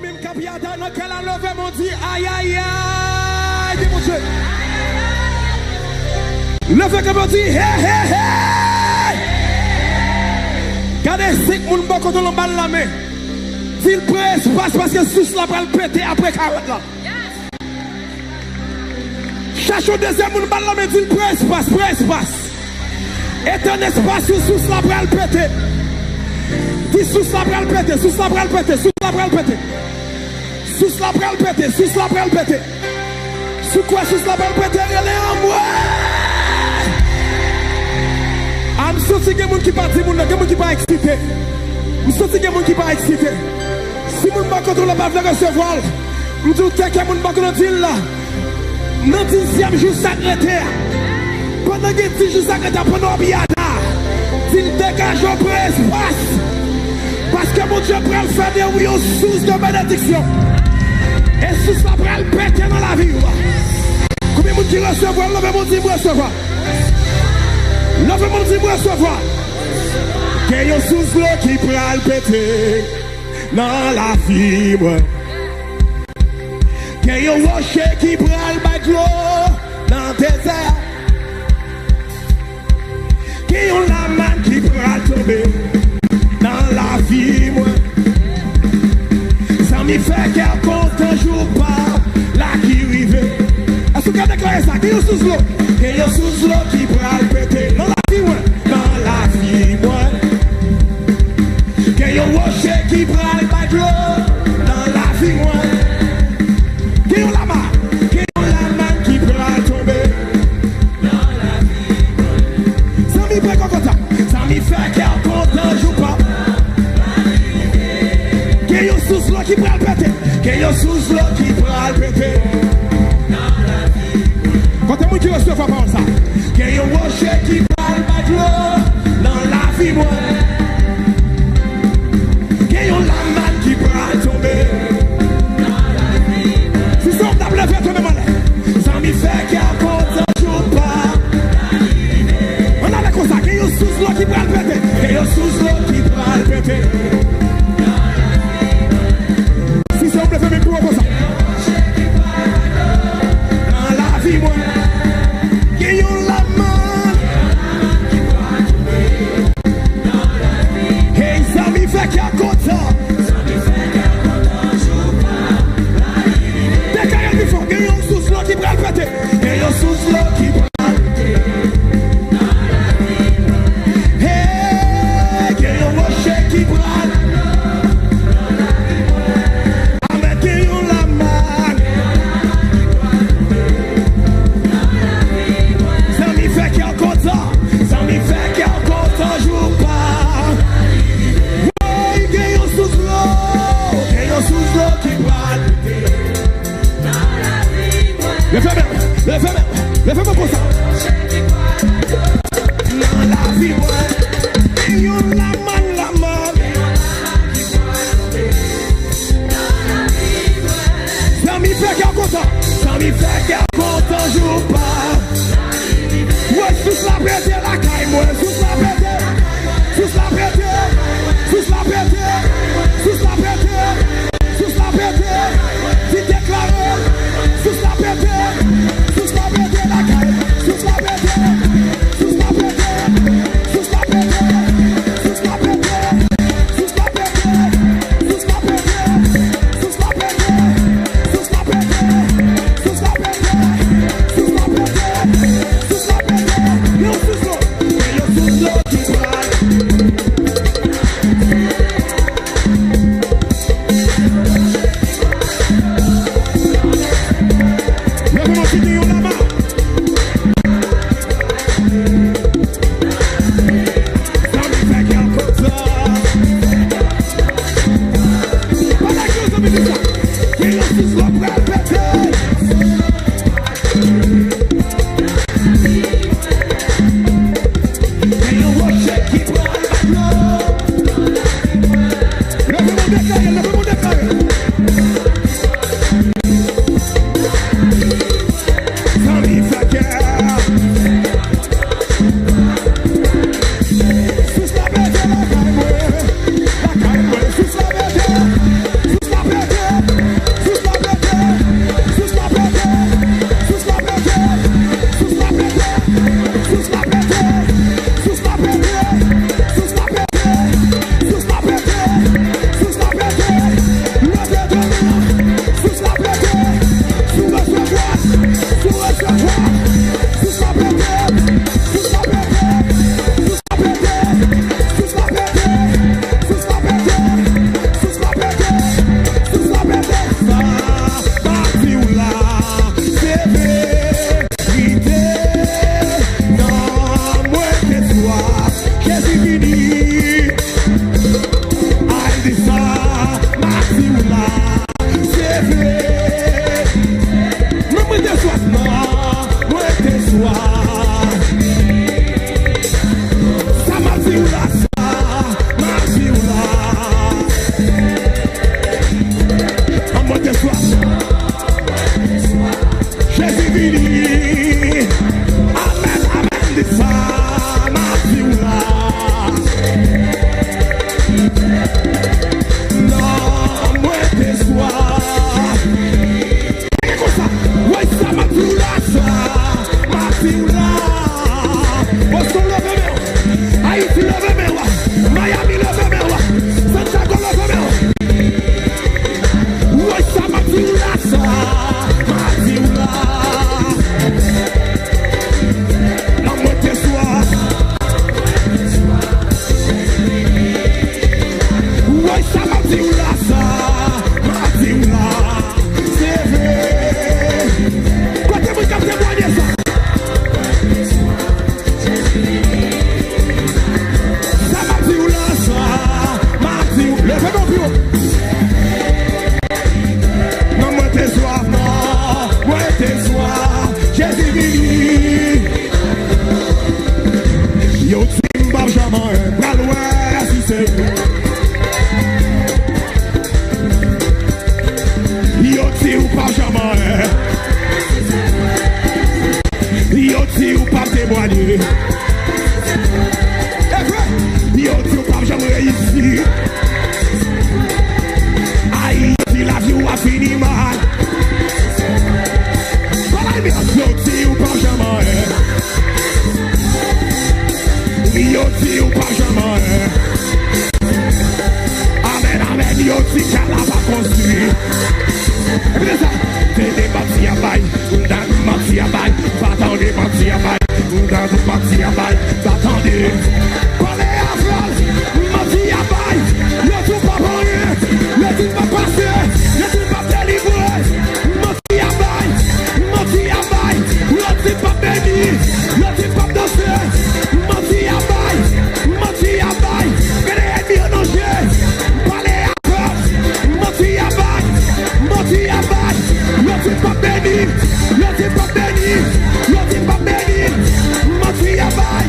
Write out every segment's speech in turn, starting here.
même capiata, dans quel a levé mon Dieu, aïe aïe aïe, dis mon Dieu. Levez comme on dit, hé hé hé. Gardez 5 moun bon quand on balle la main. S'il prend espace parce que sous la balle pété après 40 là. Cherche au deuxième moun balle la main, s'il prend espace. Et un espace sous la balle pété. Dis sous la balle pété, sous la balle pété, sous la balle pété. Sous la balle pété, sous la balle pété. Sous quoi sous la balle pété, elle est en moi. Je me sens que les gens qui partent, les gens qui ne sont pas excités. Je me sens que les gens qui ne sont pas excités. Si les gens qui ne sont pas recevoir, je me dis que les gens qui ne sont là, dans le 10e jour sacré, pendant que le 10 jours sacré, pendant que il dégage un peu espace. Parce que mon Dieu prend le faire de oui, source de bénédiction. Et sous ça prend le péter dans la vie. Combien de gens qui recevoir, levez mon Dieu recevoir. Levez mon Dieu recevoir. Qu'il y a sous l'eau qui prend le péter dans la vie. Qu'il y a un rocher qui prend le baglo dans le désert. Qu'il y a la main qui prend le tomber dans la vie. Ça me fait qu'elle compte un jour pas là qui arrive. Est-ce que vous avez déclaré ça? Qu'il y a sous l'eau. Qu'il y a sous l'eau qui prend le péter dans la vie. Dans la vie. Qu'il y a un rocher qui prend le baglo dans la vie. Qu'il y a la main qui prend le tomber dans la vie. Ça me fait qu'on ça me fait qu'elle compte un jour pas. Qu'il y a sous l'eau qui prend le péter. Qu'il y a sous l'eau qui prend le péter dans la vie. Quand tu dis que tu vas pas ça. Qu'il y a un rocher qui prend le baglo dans la vie. Qu'il y a la main qui prend tomber dans la vie. Si ça on t'a levé toi même ça me fait qu'il y a encore un jour pas. On a la cosa qu'il y a sous l'eau qui prend le péter. Qu'il y a sous l'eau qui prend le péter. Si ça on levé même pour ça. Dans la vie moi. Qu'il y a la main qui prend tomber dans la vie. Et ça me fait qu'il y a encore ça. Ça me fait qu'il y a encore un jour pas. Dès qu'il y a du fond, qu'il y a sous l'eau qui prend le péter. Qu'il y a sous l'eau qui prend le péter dans la vie. Hey, qu'il y a un rocher qui prend dans la vie. Amen, qu'il y a la main dans la vie. Ça me fait qu'il y a encore ça. Ça me fait qu'il y a encore un jour pas. Ouais, qu'il y a sous l'eau. Qu'il y a sous l'eau qui prend le péter dans la vie. Le fais pour ça. Dans la vie, il y a la main. Ça me fait qu'il y a encore ça. Ça me fait qu'il y a encore un jour pas. Ouais, sous la pété la caille, moi. Sous la pété. Sous la pété. Sous la pété. Sous la pété. Sous la pété. Tu déclares. Sous la pété. Sous la pété la caille. Sous la pété. Sous la pété. Sous la pété. Sous la pété. Sous la pété. Sous la pété. Sous la pété. Sous la pété. Sous la pété. Sous la pété. Sous la pété. Yo sous l'eau. Yo sous l'eau qui parle. Africain là va construire. Et puis ça, c'est des bâtis à bail, on a des bâtis à bail, pas tant des bâtis à bail, on a des bâtis à bail, pas tant des. Parlez à France, bâtis à bail, ne tout pas rien, ne tout pas passer, ne tout pas délivrer, bâtis à bail, ne tout pas béni, ne tout pas danser, bâtis à bail, que les ennemis en danger, parlez à France, bâtis à bail, ne tout pas béni, ne tout pas béni, ne tout pas béni, bâtis à bail.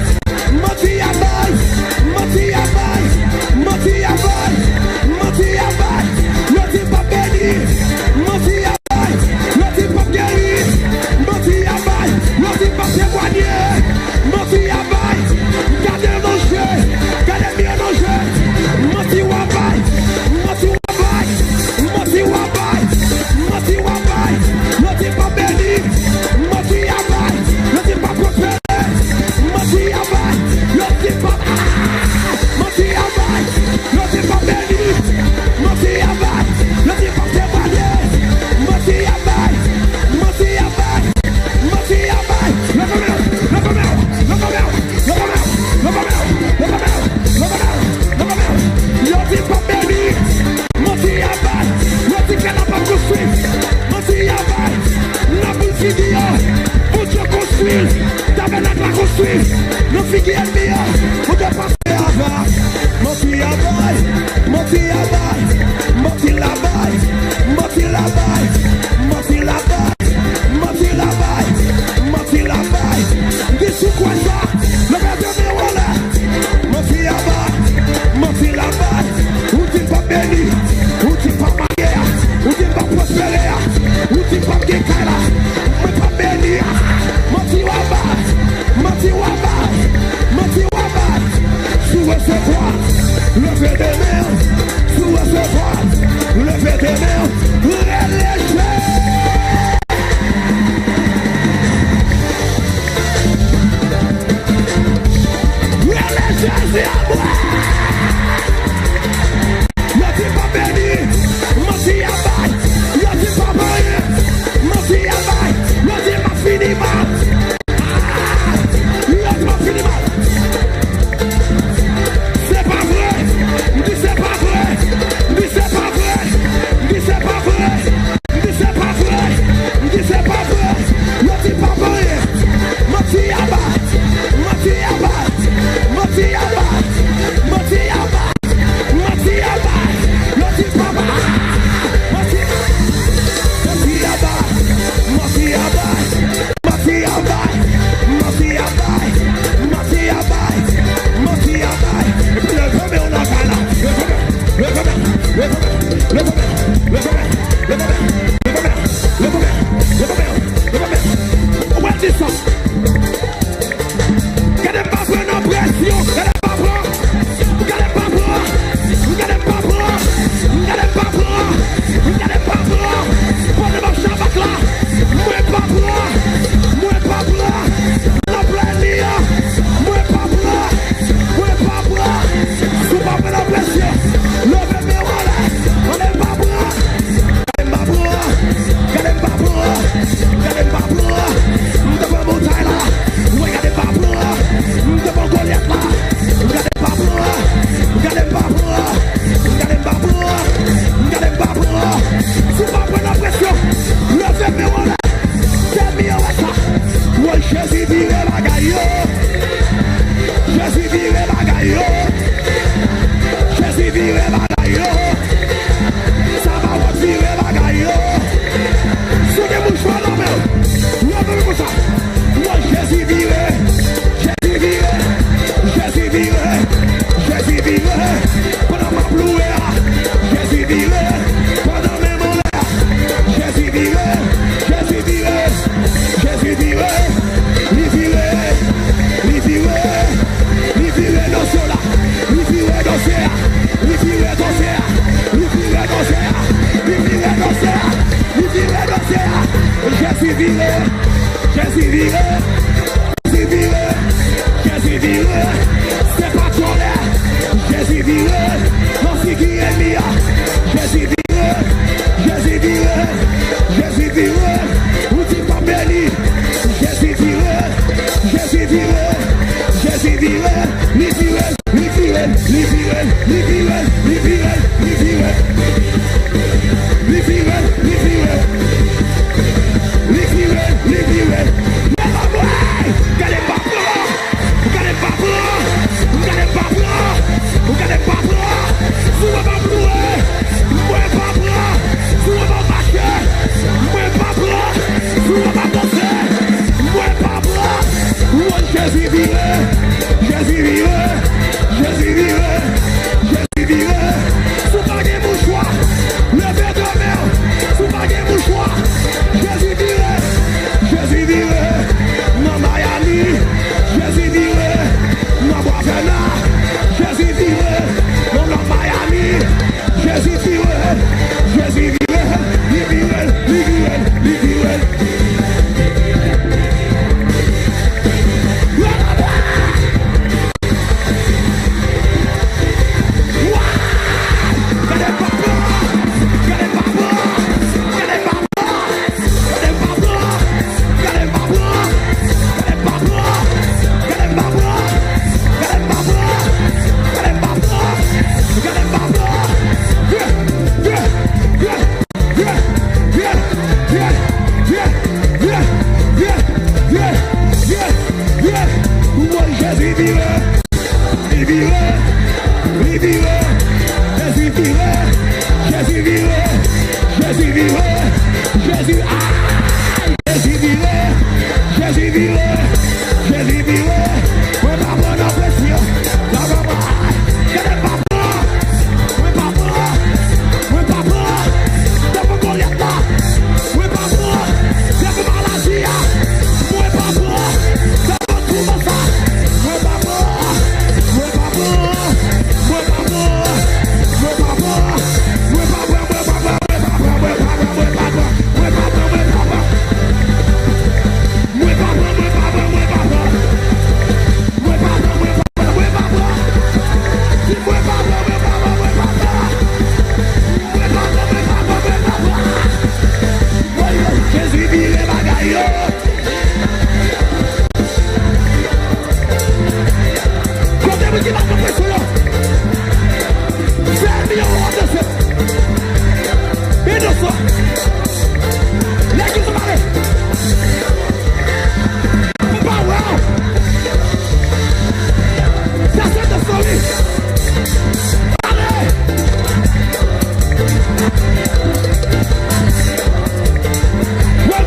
Jésus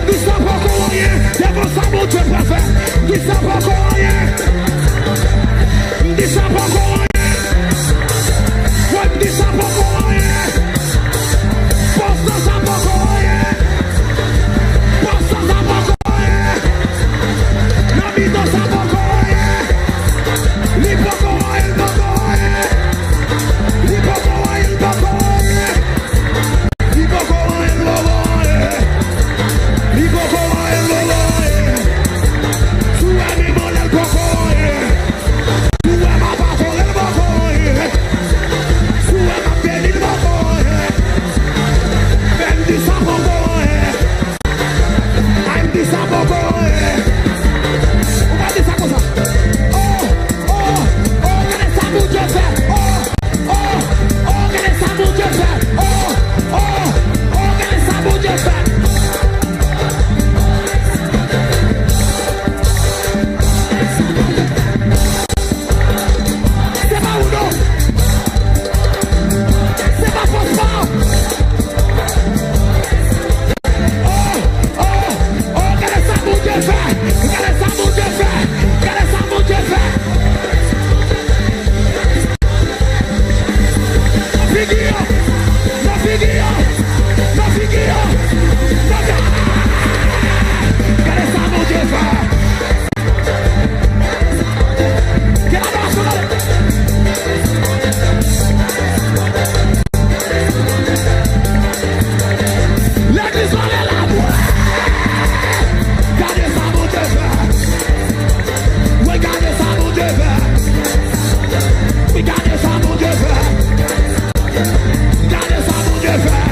Dis ça pas qu'on rien, devant ça mon Dieu peut faire. Dis ça pas qu'on rien. Dis ça pas qu'on rien. Ouais, dis ça pas qu'on rien. Pense ça pas qu'on rien. Pense ça pas qu'on rien. La vie dans ça pas qu'on rien. Li pas qu'on rien, pas qu'on rien. Li pas qu'on rien, pas qu'on rien. Li pas qu'on rien, pas qu'on rien. Li pas qu'on rien, pas qu'on rien. Sous un mimo l'el pas qu'on rien. Sous un ma pato l'el pas qu'on rien. Sous un ma belle il pas qu'on rien. Même du ça pas qu'on rien. I'm du ça pas qu'on rien. On va dire ça comme ça. Regardez ça mon Dieu fait. Regardez ça mon Dieu fait. Regardez ça mon Dieu fait. C'est pas ou non? C'est pas fausse pas. Regardez ça mon Dieu fait. Regardez ça mon Dieu fait. Regardez ça mon Dieu fait. No figure. Regardez ça mon Dieu fait. Quelle avance, l'église va aller là. Regardez ça mon Dieu fait. Regardez ça mon Dieu fait. Regardez ça mon Dieu fait. Regardez ça mon Dieu fait.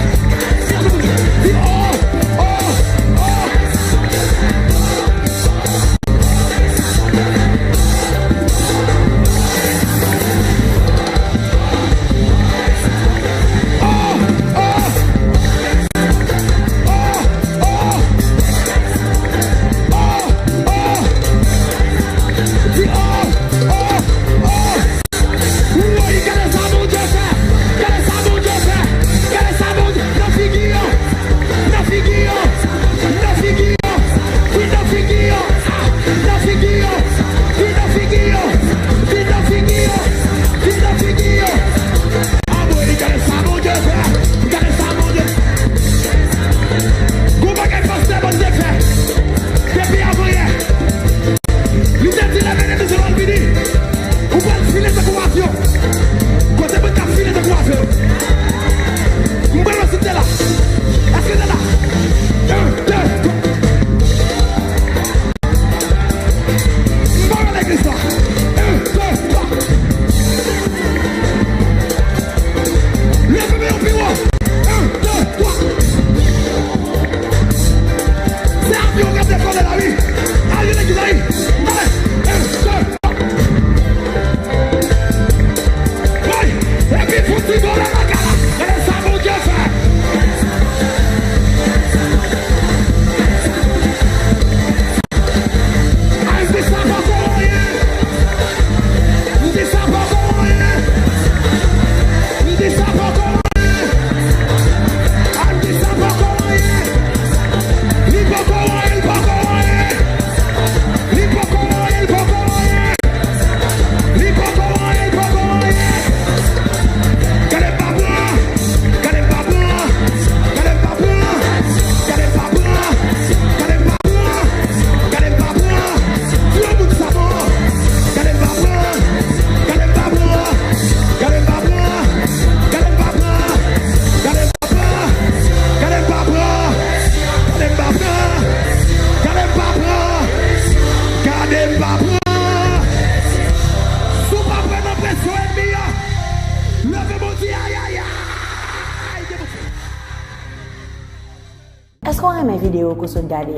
Est-ce qu'on aime mes vidéos que vous regardez?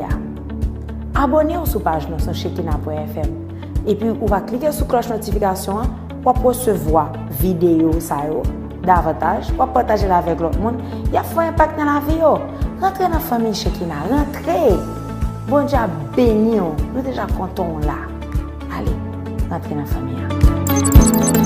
Abonnez-vous sur la page sur Shekinah.fm et puis vous va cliquer sur la cloche notification pour recevoir vidéo davantage, pour partager avec l'autre monde. Il y a un impact dans la vie. Rentrez dans la famille Shekinah, rentrez. Bon Dieu béni, nous déjà contents là. Allez, rentrez dans la famille.